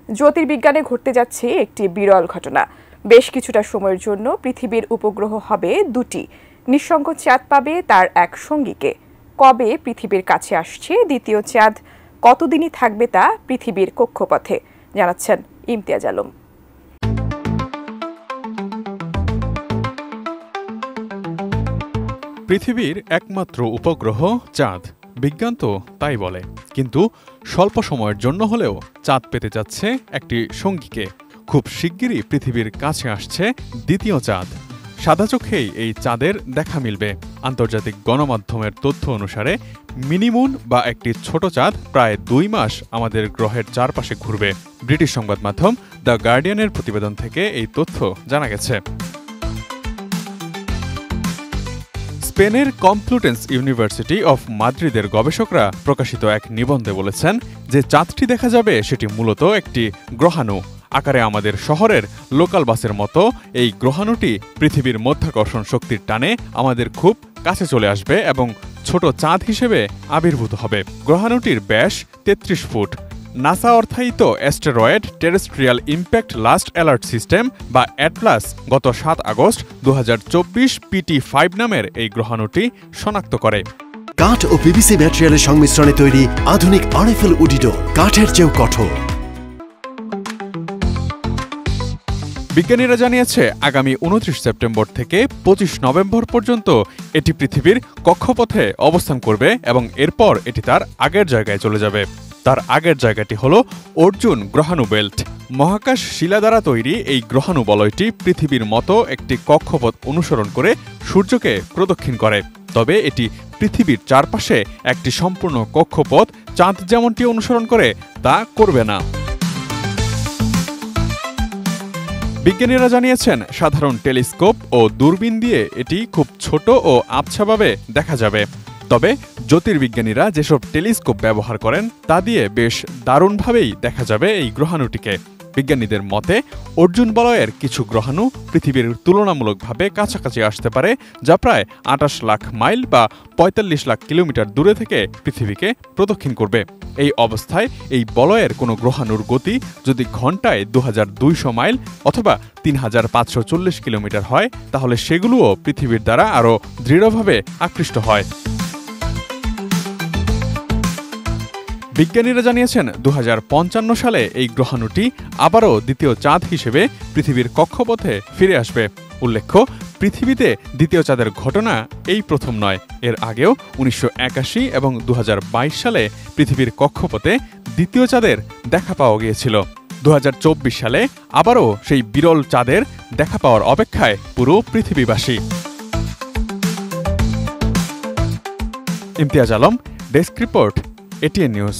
জ্যোতির্বিজ্ঞানে ঘটতে যাচ্ছে একটি বিরল ঘটনা। বেশ কিছুটা সময়ের জন্য পৃথিবীর উপগ্রহ হবে দুটি, নিঃসঙ্গ চাঁদ পাবে তার এক সঙ্গীকে। কবে পৃথিবীর কাছে আসছে দ্বিতীয় চাঁদ, কতদিনই থাকবে তা পৃথিবীর কক্ষপথে, জানাচ্ছেন ইমতিয়াজ আলম। পৃথিবীর একমাত্র উপগ্রহ চাঁদ, বিজ্ঞান তো তাই বলে। কিন্তু স্বল্প সময়ের জন্য হলেও চাঁদ পেতে যাচ্ছে একটি সঙ্গীকে। খুব শিগগিরই পৃথিবীর কাছে আসছে দ্বিতীয় চাঁদ। সাদা চোখেই এই চাঁদের দেখা মিলবে। আন্তর্জাতিক গণমাধ্যমের তথ্য অনুসারে মিনিমুন বা একটি ছোট চাঁদ প্রায় 2 মাস আমাদের গ্রহের চারপাশে ঘুরবে। ব্রিটিশ সংবাদ মাধ্যম দ্য গার্ডিয়ানের প্রতিবেদন থেকে এই তথ্য জানা গেছে। স্পেনের কমপ্লুটেন্স ইউনিভার্সিটি অফ মাদ্রিদের গবেষকরা প্রকাশিত এক নিবন্ধে বলেছেন যে চাঁদটি দেখা যাবে সেটি মূলত একটি গ্রহাণু। আকারে আমাদের শহরের লোকাল বাসের মতো এই গ্রহাণুটি পৃথিবীর মাধ্যাকর্ষণ শক্তির টানে আমাদের খুব কাছে চলে আসবে এবং ছোট চাঁদ হিসেবে আবির্ভূত হবে। গ্রহাণুটির ব্যাস 33 ফুট। নাসা অর্থায়িত asteroid terrestrial impact last alert system বা অ্যাটলাস গত 7 আগস্ট 2024 PT5 নামের এই গ্রহাণুটি শনাক্ত করে। কাঠ ও পিভিসি ম্যাটেরিয়ালের সংমিশ্রণে তৈরি আধুনিক আরএফএল উডিডোর, কাঠের চেয়েও কঠোর। বিজ্ঞানীরা জানিয়েছে আগামী 29 সেপ্টেম্বর থেকে 25 নভেম্বর পর্যন্ত এটি পৃথিবীর কক্ষপথে অবস্থান করবে এবং এরপর এটি তার আগের জায়গায় চলে যাবে। তার আগের জায়গাটি হল অর্জুন গ্রহাণু বেল্ট। মহাকাশ শিলা দ্বারা তৈরি এই গ্রহাণু বলয়টি পৃথিবীর মতো একটি কক্ষপথ অনুসরণ করে সূর্যকে প্রদক্ষিণ করে। তবে এটি পৃথিবীর চারপাশে একটি সম্পূর্ণ কক্ষপথ চাঁদ যেমনটি অনুসরণ করে তা করবে না। বিজ্ঞানীরা জানিয়েছেন সাধারণ টেলিস্কোপ ও দূরবীন দিয়ে এটি খুব ছোট ও আবছাভাবে দেখা যাবে। তবে জ্যোতির্বিজ্ঞানীরা যেসব টেলিস্কোপ ব্যবহার করেন তা দিয়ে বেশ দারুণভাবেই দেখা যাবে এই গ্রহাণুটিকে। বিজ্ঞানীদের মতে অর্জুন বলয়ের কিছু গ্রহাণু পৃথিবীর তুলনামূলকভাবে কাছাকাছি আসতে পারে, যা প্রায় 28 লাখ মাইল বা 45 লাখ কিলোমিটার দূরে থেকে পৃথিবীকে প্রদক্ষিণ করবে। এই অবস্থায় এই বলয়ের কোনো গ্রহাণুর গতি যদি ঘন্টায় 2200 মাইল অথবা 3540 কিলোমিটার হয়, তাহলে সেগুলোও পৃথিবীর দ্বারা আরও দৃঢ়ভাবে আকৃষ্ট হয়। বিজ্ঞানীরা জানিয়েছেন 2055 সালে এই গ্রহাণুটি আবারও দ্বিতীয় চাঁদ হিসেবে পৃথিবীর কক্ষপথে ফিরে আসবে। উল্লেখ্য, পৃথিবীতে দ্বিতীয় চাঁদের ঘটনা এই প্রথম নয়। এর আগেও 1981 এবং 2022 সালে পৃথিবীর কক্ষপথে দ্বিতীয় চাঁদের দেখা পাওয়া গিয়েছিল। 2024 সালে আবারও সেই বিরল চাঁদের দেখা পাওয়ার অপেক্ষায় পুরো পৃথিবীবাসী। Imtiaz Alam, desk report, ATN news.